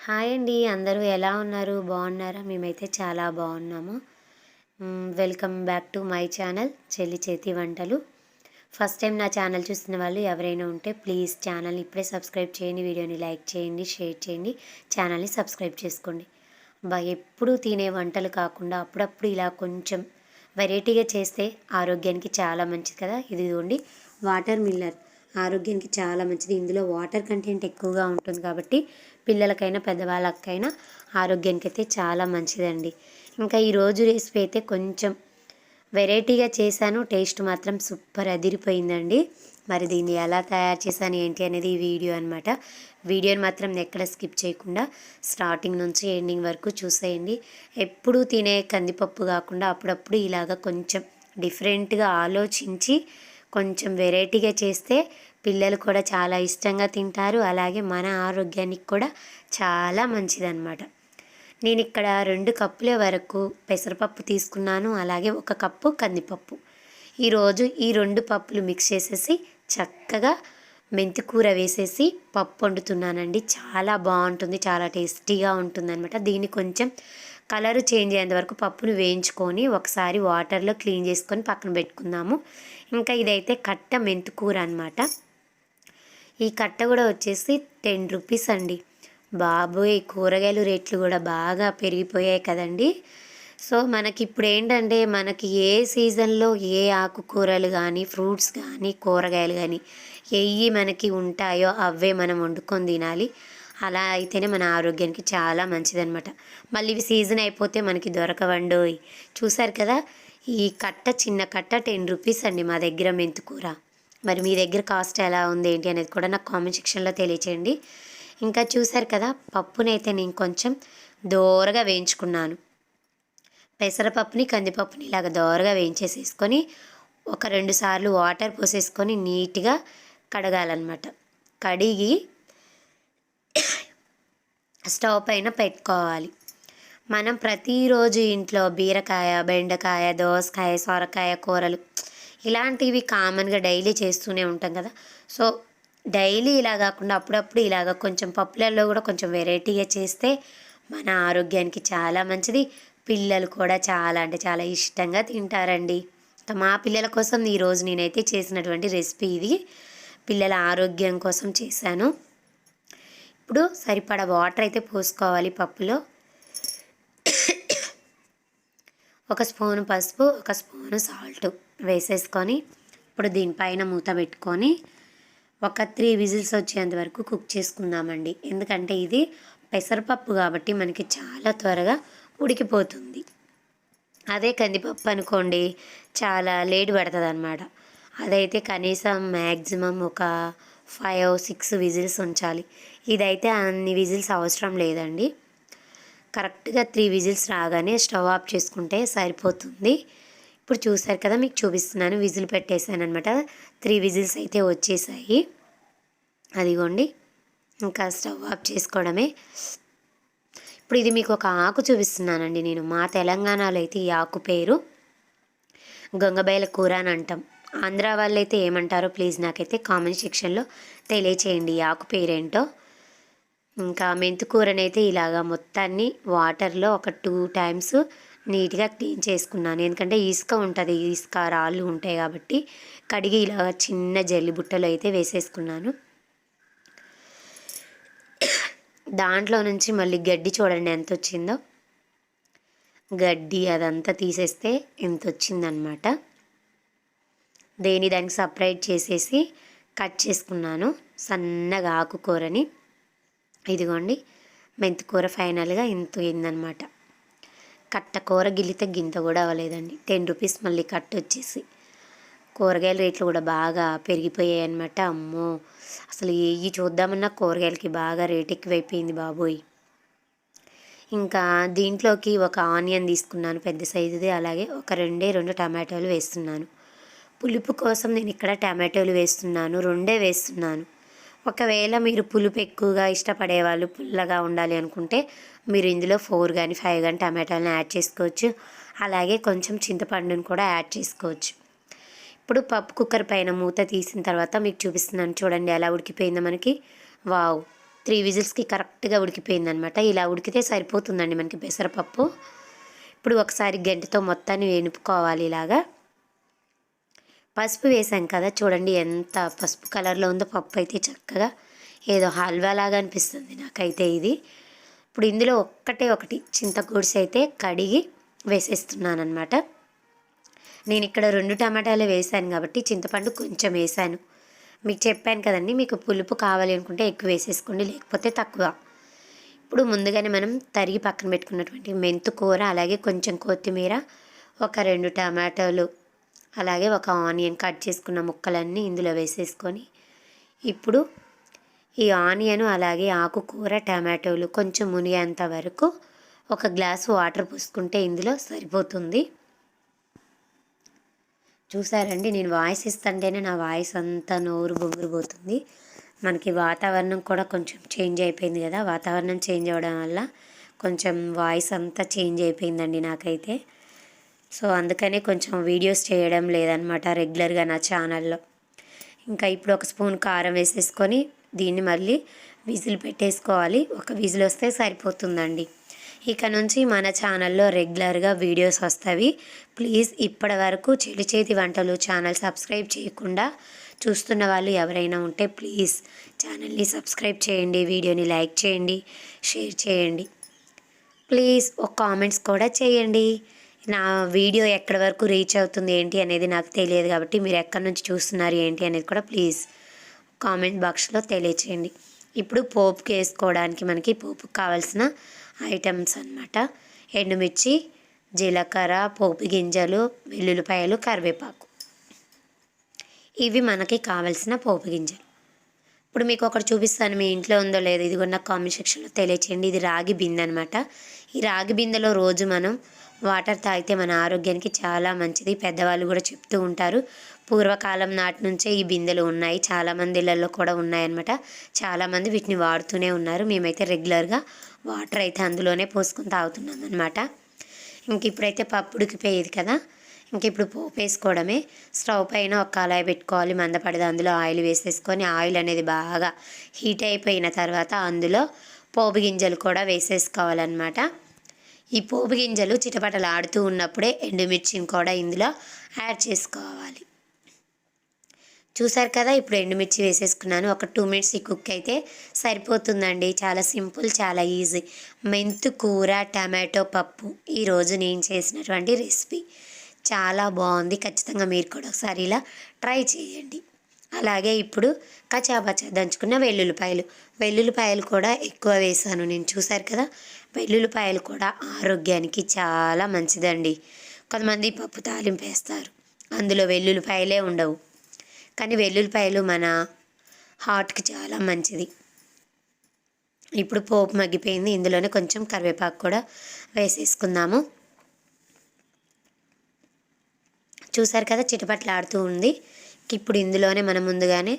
Hi అండి. అందరూ ఎలా ఉన్నారు? బాగున్నారా? మేమైతే చాలా బాగున్నాము. Welcome back to my channel చెల్లి చేతి వంటలు. ఫస్ట్ టైం నా ఛానల్ చూస్తున్న వాళ్ళు ఎవరైనా ఉంటే ప్లీజ్ ఛానల్ని ఇప్పుడే సబ్స్క్రైబ్ చేయండి, వీడియోని లైక్ చేయండి, షేర్ చేయండి, ఛానల్ని సబ్స్క్రైబ్ చేసుకోండి. ఎప్పుడూ తినే వంటలు కాకుండా అప్పుడప్పుడు ఇలా కొంచెం వెరైటీగా చేస్తే ఆరోగ్యానికి చాలా మంచిది కదా. ఇదిగోండి వాటర్ మిల్లర్, ఆరోగ్యానికి చాలా మంచిది. ఇందులో వాటర్ కంటెంట్ ఎక్కువగా ఉంటుంది కాబట్టి పిల్లలకైనా పెద్దవాళ్ళకైనా ఆరోగ్యానికి అయితే చాలా మంచిదండి. ఇంకా ఈరోజు రెసిపీ అయితే కొంచెం వెరైటీగా చేశాను, టేస్ట్ మాత్రం సూపర్ అదిరిపోయిందండి. మరి దీన్ని ఎలా తయారు చేశాను ఏంటి అనేది ఈ వీడియో అనమాట. వీడియోని మాత్రం ఎక్కడ స్కిప్ చేయకుండా స్టార్టింగ్ నుంచి ఎండింగ్ వరకు చూసేయండి. ఎప్పుడూ తినే కందిపప్పు కాకుండా అప్పుడప్పుడు ఇలాగ కొంచెం డిఫరెంట్గా ఆలోచించి కొంచెం వెరైటీగా చేస్తే పిల్లలు కూడా చాలా ఇష్టంగా తింటారు. అలాగే మన ఆరోగ్యానికి కూడా చాలా మంచిదన్నమాట. నేను ఇక్కడ 2 కప్పుల వరకు పెసరపప్పు తీసుకున్నాను, అలాగే 1 కప్పు కందిపప్పు. ఈరోజు ఈ 2 పప్పులు మిక్స్ చేసేసి చక్కగా మెంతికూర వేసేసి పప్పు వండుతున్నానండి. చాలా బాగుంటుంది, చాలా టేస్టీగా ఉంటుందన్నమాట. దీన్ని కొంచెం కలర్ చేంజ్ అయ్యేంత వరకు పప్పును వేయించుకొని ఒకసారి వాటర్లో క్లీన్ చేసుకొని పక్కన పెట్టుకుందాము. ఇంకా ఇదైతే కట్ట మెంతికూర అనమాట. ఈ కట్ట కూడా వచ్చేసి 10 రూపీస్ అండి. బాబోయ్, కూరగాయలు రేట్లు కూడా బాగా పెరిగిపోయాయి కదండి. సో మనకి ఇప్పుడు ఏంటంటే మనకి ఏ సీజన్లో ఏ ఆకుకూరలు కానీ, ఫ్రూట్స్ కానీ, కూరగాయలు కానీ ఏవి మనకి ఉంటాయో అవే మనం వండుకొని తినాలి. అలా అయితేనే మన ఆరోగ్యానికి చాలా మంచిదన్నమాట. మళ్ళీ ఇవి సీజన్ అయిపోతే మనకి దొరకవండోయ్. చూసారు కదా, ఈ కట్ట చిన్న కట్ట 10 రూపీస్ అండి మా దగ్గర మెంతికూర. మరి మీ దగ్గర కాస్ట్ ఎలా ఉంది ఏంటి అనేది కూడా నాకు కామెంట్ సెక్షన్లో తెలియచేయండి. ఇంకా చూసారు కదా, పప్పునైతే నేను కొంచెం దోరగా వేయించుకున్నాను. పెసరపప్పుని కందిపప్పుని ఇలాగ దోరగా వేయించేసేసుకొని ఒక 2 సార్లు వాటర్ పోసేసుకొని నీట్గా కడగాలన్నమాట. కడిగి స్టవ్ పైన పెట్టుకోవాలి. మనం ప్రతిరోజు ఇంట్లో బీరకాయ, బెండకాయ, దోసకాయ, సొరకాయ కూరలు ఇలాంటివి కామన్గా డైలీ చేస్తూనే ఉంటాం కదా. సో డైలీ ఇలా కాకుండా అప్పుడప్పుడు ఇలాగ కొంచెం పప్పులలో కూడా కొంచెం వెరైటీగా చేస్తే మన ఆరోగ్యానికి చాలా మంచిది. పిల్లలు కూడా చాలా అంటే చాలా ఇష్టంగా తింటారండి. మా పిల్లల కోసం ఈరోజు నేనైతే చేసినటువంటి రెసిపీ ఇది. పిల్లల ఆరోగ్యం కోసం చేశాను. ఇప్పుడు సరిపడా వాటర్ అయితే పోసుకోవాలి. పప్పులో 1 స్పూను పసుపు, 1 స్పూను సాల్ట్ వేసేసుకొని ఇప్పుడు దీనిపైన మూత పెట్టుకొని ఒక 3 విజిల్స్ వచ్చేంత వరకు కుక్ చేసుకుందామండి. ఎందుకంటే ఇది పెసరపప్పు కాబట్టి మనకి చాలా త్వరగా ఉడికిపోతుంది. అదే కందిపప్పు అనుకోండి చాలా లేట్ పడుతుంది అన్నమాట. అదైతే కనీసం మ్యాక్సిమం ఒక 5-6 విజిల్స్ ఉంచాలి. ఇదైతే అన్ని విజిల్స్ అవసరం లేదండి. కరెక్ట్గా 3 విజిల్స్ రాగానే స్టవ్ ఆఫ్ చేసుకుంటే సరిపోతుంది. ఇప్పుడు చూసారు కదా, మీకు చూపిస్తున్నాను. విజిల్ పెట్టేశాను అనమాట. 3 విజిల్స్ అయితే వచ్చేసాయి. అదిగోండి, ఇంకా స్టవ్ ఆఫ్ చేసుకోవడమే. ఇప్పుడు ఇది మీకు ఒక ఆకు చూపిస్తున్నానండి. నేను మా తెలంగాణలో అయితే ఈ ఆకు పేరు గంగబయల కూర అని అంటాం. ఆంధ్ర వాళ్ళైతే ఏమంటారో ప్లీజ్ నాకైతే కామెంట్ సెక్షన్లో తెలియచేయండి ఈ ఆకు పేరేంటో. ఇంకా మెంతికూరనైతే ఇలాగా మొత్తాన్ని వాటర్లో ఒక 2 టైమ్స్ నీట్గా క్లీన్ చేసుకున్నాను. ఎందుకంటే ఇసుక ఉంటుంది, ఇసుక రాళ్ళు ఉంటాయి కాబట్టి కడిగి ఇలా చిన్న జల్లి బుట్టలో అయితే వేసేసుకున్నాను. దాంట్లో నుంచి మళ్ళీ గడ్డి చూడండి ఎంత వచ్చిందో. గడ్డి అదంతా తీసేస్తే ఎంత వచ్చిందనమాట. దానికి సపరేట్ చేసేసి కట్ చేసుకున్నాను సన్నగా ఆకుకూరని. ఇదిగోండి, మెంతికూర ఫైనల్గా ఇంత అయిందనమాట. కట్ట కూర గిల్లితే గింత కూడా అవ్వలేదండి. 10 రూపీస్ మళ్ళీ కట్ట వచ్చేసి. కూరగాయల రేట్లు కూడా బాగా పెరిగిపోయాయి అనమాట. అమ్మో, అసలు ఏవి చూద్దామన్నా కూరగాయలకి బాగా రేట్ ఎక్కువైపోయింది బాబోయ్. ఇంకా దీంట్లోకి ఒక ఆనియన్ తీసుకున్నాను పెద్ద సైజుది, అలాగే ఒక 2 టమాటోలు వేస్తున్నాను. పులుపు కోసం నేను ఇక్కడ టమాటోలు వేస్తున్నాను, 2 వేస్తున్నాను. ఒకవేళ మీరు పులుపు ఎక్కువగా ఇష్టపడేవాళ్ళు, పుల్లగా ఉండాలి అనుకుంటే మీరు ఇందులో 4 కానీ 5 కానీ టమాటాలను యాడ్ చేసుకోవచ్చు. అలాగే కొంచెం చింతపండును కూడా యాడ్ చేసుకోవచ్చు. ఇప్పుడు పప్పు కుక్కర్ పైన మూత తీసిన తర్వాత మీకు చూపిస్తున్నాను చూడండి ఎలా ఉడికిపోయిందో మనకి. వావ్, 3 విజిల్స్కి కరెక్ట్గా ఉడికిపోయిందనమాట. ఇలా ఉడికితే సరిపోతుందండి మనకి పెసరపప్పు. ఇప్పుడు ఒకసారి గంటెతో మొత్తాన్ని వేనుపుకోవాలి ఇలాగా. పసుపు వేసాం కదా, చూడండి ఎంత పసుపు కలర్లో ఉందో పప్పు అయితే. చక్కగా ఏదో హల్వా లాగా అనిపిస్తుంది నాకైతే ఇది. ఇప్పుడు ఇందులో ఒకటి చింతగుడిసె అయితే కడిగి వేసేస్తున్నాను అనమాట. నేను ఇక్కడ 2 టమాటాలు వేసాను కాబట్టి చింతపండు కొంచెం వేసాను. మీకు చెప్పాను కదండి, మీకు పులుపు కావాలి అనుకుంటే ఎక్కువ వేసేసుకోండి, లేకపోతే తక్కువ. ఇప్పుడు ముందుగానే మనం తరిగి పక్కన పెట్టుకున్నటువంటి మెంతు కూర, అలాగే కొంచెం కొత్తిమీర, ఒక 2 టమాటాలు, అలాగే ఒక ఆనియన్ కట్ చేసుకున్న ముక్కలన్నీ ఇందులో వేసేసుకొని, ఇప్పుడు ఈ ఆనియన్ అలాగే ఆకుకూర టమాటోలు కొంచెం మునిగేంత వరకు ఒక గ్లాసు వాటర్ పోసుకుంటే ఇందులో సరిపోతుంది. చూసారండి, నేను వాయిస్ ఇస్తుంటేనే నా వాయిస్ అంతా నోరు బొంగురు పోతుంది. మనకి వాతావరణం కూడా కొంచెం చేంజ్ అయిపోయింది కదా, వాతావరణం చేంజ్ అవ్వడం వల్ల కొంచెం వాయిస్ అంతా చేంజ్ అయిపోయిందండి నాకైతే. సో అందుకనే కొంచెం వీడియోస్ చేయడం లేదనమాట రెగ్యులర్గా నా ఛానల్లో. ఇంకా ఇప్పుడు ఒక స్పూన్ కారం వేసేసుకొని దీన్ని మళ్ళీ విజిల్ పెట్టేసుకోవాలి. ఒక విజిల్ వస్తే సరిపోతుందండి. ఇక నుంచి మన ఛానల్లో రెగ్యులర్గా వీడియోస్ వస్తాయి. ప్లీజ్ ఇప్పటి వరకు చెలి చేతి వంటలు ఛానల్ సబ్స్క్రైబ్ చేయకుండా చూస్తున్న వాళ్ళు ఎవరైనా ఉంటే ప్లీజ్ ఛానల్ని సబ్స్క్రైబ్ చేయండి, వీడియోని లైక్ చేయండి, షేర్ చేయండి. ప్లీజ్ ఒక కామెంట్స్ కూడా చేయండి. నా వీడియో ఎక్కడి వరకు రీచ్ అవుతుంది ఏంటి అనేది నాకు తెలియదు కాబట్టి మీరు ఎక్కడి నుంచి చూస్తున్నారు ఏంటి అనేది కూడా ప్లీజ్ కామెంట్ బాక్స్లో తెలియచేయండి. ఇప్పుడు పోపుకి వేసుకోవడానికి మనకి పోపుకి కావాల్సిన ఐటమ్స్ అన్నమాట. ఎండుమిర్చి, జీలకర్ర, పోపు గింజలు, వెల్లుల్లిపాయలు, కరివేపాకు, ఇవి మనకి కావాల్సిన పోపు గింజలు. ఇప్పుడు మీకు ఒకటి చూపిస్తాను, మీ ఇంట్లో ఉందో లేదో ఇది కూడా నాకు కామెంట్ సెక్షన్లో తెలియచేయండి. ఇది రాగి బిందె అనమాట. ఈ రాగి బిందెలో రోజు మనం వాటర్ తాగితే మన ఆరోగ్యానికి చాలా మంచిది. పెద్దవాళ్ళు కూడా చెప్తూ ఉంటారు. పూర్వకాలం నాటి నుంచే ఈ బిందెలు ఉన్నాయి, చాలామంది ఇళ్ళల్లో కూడా ఉన్నాయన్నమాట. చాలామంది వీటిని వాడుతూనే ఉన్నారు. మేమైతే రెగ్యులర్గా వాటర్ అయితే అందులోనే పోసుకొని తాగుతున్నాం అనమాట. ఇంక ఇప్పుడైతే పప్పు ఉడికిపోయేది కదా, ఇంక ఇప్పుడు పోపు వేసుకోవడమే. స్టవ్ పైన ఒక కళాయి పెట్టుకోవాలి మందపడిది, అందులో ఆయిల్ వేసేసుకొని ఆయిల్ అనేది బాగా హీట్ అయిపోయిన తర్వాత అందులో పోపు గింజలు కూడా వేసేసుకోవాలన్నమాట. ఈ పోపు గింజలు చిటపటలు ఆడుతూ ఉన్నప్పుడే ఎండుమిర్చిని కూడా ఇందులో యాడ్ చేసుకోవాలి. చూసారు కదా, ఇప్పుడు ఎండుమిర్చి వేసేసుకున్నాను. ఒక 2 మినిట్స్ ఈ కుక్ అయితే సరిపోతుందండి. చాలా సింపుల్, చాలా ఈజీ. మెంతు కూర టమాటో పప్పు ఈరోజు నేను చేసినటువంటి రెసిపీ చాలా బాగుంది. ఖచ్చితంగా మీరు కూడా ఒకసారి ఇలా ట్రై చేయండి. అలాగే ఇప్పుడు కచాబచా దంచుకున్న వెల్లుల్లిపాయలు కూడా ఎక్కువ వేసాను నేను. చూసారు కదా, వెల్లుల్లిపాయలు కూడా ఆరోగ్యానికి చాలా మంచిదండి. కొంతమంది పప్పు తాలింపు వేస్తారు, అందులో వెల్లుల్లిపాయలే ఉండవు, కానీ వెల్లుల్లిపాయలు మన హార్ట్కి చాలా మంచిది. ఇప్పుడు పోపు మగ్గిపోయింది, ఇందులోనే కొంచెం కరివేపాకు కూడా వేసేసుకుందాము. చూసారు కదా, చిటపట్లాడుతూ ఉంది. ఇప్పుడు ఇందులోనే మనం ముందుగానే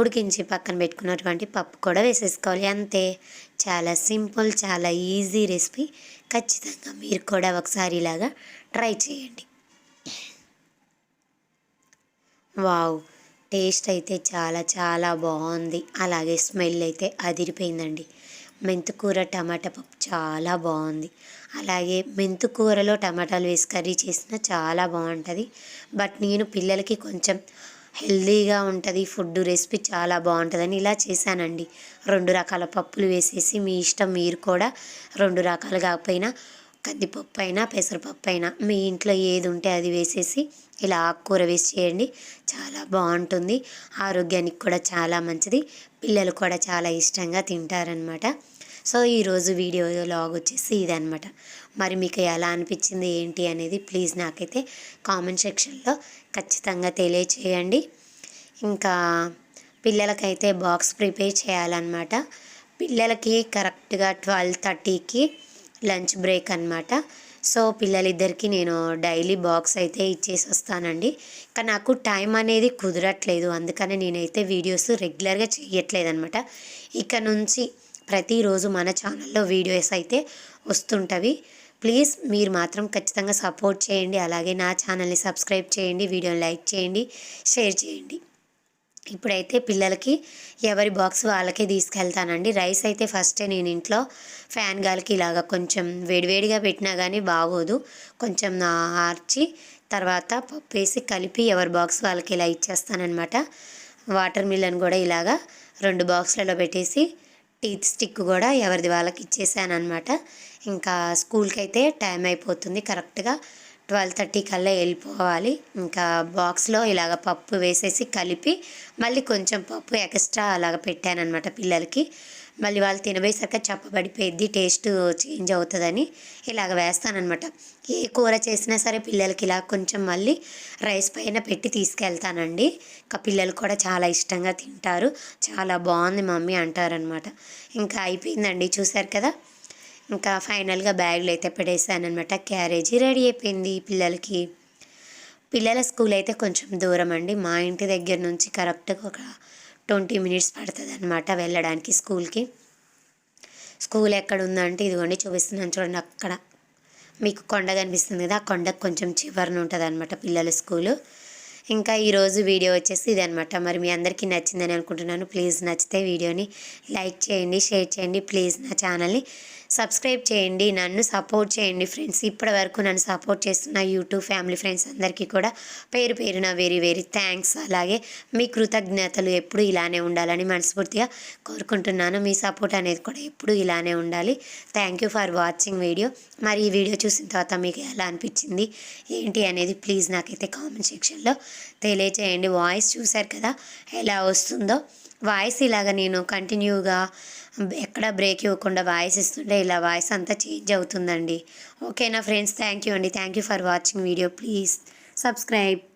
ఉడికించి పక్కన పెట్టుకున్నటువంటి పప్పు కూడా వేసేసుకోవాలి. అంతే, చాలా సింపుల్, చాలా ఈజీ రెసిపీ. ఖచ్చితంగా మీరు కూడా ఒకసారి ఇలాగా ట్రై చేయండి. వావ్, టేస్ట్ అయితే చాలా చాలా బాగుంది. అలాగే స్మెల్ అయితే అదిరిపోయిందండి. మెంతుకూర టమాటా పప్పు చాలా బాగుంది. అలాగే మెంతుకూరలో టమాటాలు వేసి కర్రీ చేసినా చాలా బాగుంటుంది. బట్ నేను పిల్లలకి కొంచెం హెల్దీగా ఉంటుంది ఫుడ్, రెసిపీ చాలా బాగుంటుందని ఇలా చేశానండి. 2 రకాల పప్పులు వేసేసి, మీ ఇష్టం, మీరు కూడా 2 రకాలు కాకపోయినా కందిపప్పు అయినా పెసరపప్పు అయినా మీ ఇంట్లో ఏది ఉంటే అది వేసేసి ఇలా ఆకుకూర వేసి చేయండి, చాలా బాగుంటుంది. ఆరోగ్యానికి కూడా చాలా మంచిది, పిల్లలు కూడా చాలా ఇష్టంగా తింటారనమాట. సో ఈరోజు వీడియో లాగ్ వచ్చేసి ఇదనమాట. మరి మీకు ఎలా అనిపించింది ఏంటి అనేది ప్లీజ్ నాకైతే కామెంట్ సెక్షన్లో ఖచ్చితంగా తెలియచేయండి. ఇంకా పిల్లలకైతే బాక్స్ ప్రిపేర్ చేయాలన్నమాట. పిల్లలకి కరెక్ట్గా 12:30కి లంచ్ బ్రేక్ అనమాట. సో పిల్లలిద్దరికి నేను డైలీ బాక్స్ అయితే ఇచ్చేసి వస్తానండి. కానీ నాకు టైం అనేది కుదరట్లేదు, అందుకని నేనైతే వీడియోస్ రెగ్యులర్గా చేయట్లేదు అనమాట. ఇక నుంచి ప్రతిరోజు మన ఛానల్లో వీడియోస్ అయితే వస్తుంటవి. ప్లీజ్ మీరు మాత్రం ఖచ్చితంగా సపోర్ట్ చేయండి. అలాగే నా ఛానల్ని సబ్స్క్రైబ్ చేయండి, వీడియోని లైక్ చేయండి, షేర్ చేయండి. ఇప్పుడైతే పిల్లలకి ఎవరి బాక్స్ వాళ్ళకే తీసుకెళ్తానండి. రైస్ అయితే ఫస్టే నేను ఇంట్లో ఫ్యాన్ గాలికి ఇలాగ కొంచెం వేడివేడిగా పెట్టినా కానీ బాగోదు. కొంచెం ఆర్చి తర్వాత పప్పు వేసి కలిపి ఎవరి బాక్స్ వాళ్ళకి ఇలా ఇచ్చేస్తానమాట. వాటర్ మిలన్ కూడా ఇలాగా 2 బాక్స్లలో పెట్టేసి టీత్ స్టిక్ కూడా ఎవరిది వాళ్ళకి ఇచ్చేసానమాట. ఇంకా స్కూల్కి అయితే టైం అయిపోతుంది, కరెక్ట్గా 12:30 కల్లా వెళ్ళిపోవాలి. ఇంకా బాక్స్లో ఇలాగ పప్పు వేసేసి కలిపి మళ్ళీ కొంచెం పప్పు ఎక్స్ట్రా అలాగ పెట్టానమాట పిల్లలకి. మళ్ళీ వాళ్ళు తినబోయేసరికి చప్పబడిపోయిద్ది, టేస్ట్ చేంజ్ అవుతుందని ఇలాగ వేస్తానమాట. ఏ కూర చేసినా సరే పిల్లలకి ఇలా కొంచెం మళ్ళీ రైస్ పైన పెట్టి తీసుకెళ్తానండి. ఇంకా పిల్లలు కూడా చాలా ఇష్టంగా తింటారు. చాలా బాగుంది మమ్మీ అంటారనమాట. ఇంకా అయిపోయిందండి, చూశారు కదా. ఇంకా ఫైనల్గా బ్యాగ్లో అయితే పెట్టేసానమాట. క్యారేజీ రెడీ అయిపోయింది పిల్లలకి. పిల్లల స్కూల్ అయితే కొంచెం దూరం అండి, మా ఇంటి దగ్గర నుంచి కరెక్ట్గా ఒక 20 మినిట్స్ పడుతుంది అనమాట వెళ్ళడానికి స్కూల్కి. స్కూల్ ఎక్కడ ఉందంటే ఇదిగోండి చూపిస్తున్నాను చూడండి, అక్కడ మీకు కొండ కనిపిస్తుంది కదా, ఆ కొండకు కొంచెం చివరన ఉంటుంది అనమాట పిల్లల స్కూలు. ఇంకా ఈరోజు వీడియో వచ్చేసి ఇది అనమాట. మరి మీ అందరికీ నచ్చిందని అనుకుంటున్నాను. ప్లీజ్ నచ్చితే వీడియోని లైక్ చేయండి, షేర్ చేయండి. ప్లీజ్ నా ఛానల్ని సబ్స్క్రైబ్ చేయండి, నన్ను సపోర్ట్ చేయండి ఫ్రెండ్స్. ఇప్పటి వరకు నన్ను సపోర్ట్ చేస్తున్న యూట్యూబ్ ఫ్యామిలీ ఫ్రెండ్స్ అందరికీ కూడా పేరు పేరున వెరీ వెరీ థ్యాంక్స్. అలాగే మీ కృతజ్ఞతలు ఎప్పుడు ఇలానే ఉండాలని మనస్ఫూర్తిగా కోరుకుంటున్నాను. మీ సపోర్ట్ అనేది కూడా ఎప్పుడు ఇలానే ఉండాలి. Thank you for watching video. మరి ఈ వీడియో చూసిన తర్వాత మీకు ఎలా అనిపించింది ఏంటి అనేది ప్లీజ్ నాకైతే కామెంట్ సెక్షన్లో తెలియచేయండి. వాయిస్ చూశారు కదా ఎలా వస్తుందో. వాయిస్ ఇలాగ నేను కంటిన్యూగా ఎక్కడ బ్రేక్ ఇవ్వకుండా వాయిస్ ఇస్తుంటే ఇలా వాయిస్ అంతా చేంజ్ అవుతుందండి. ఓకేనా ఫ్రెండ్స్, థ్యాంక్ యూ అండి. Thank you for watching video. Please subscribe.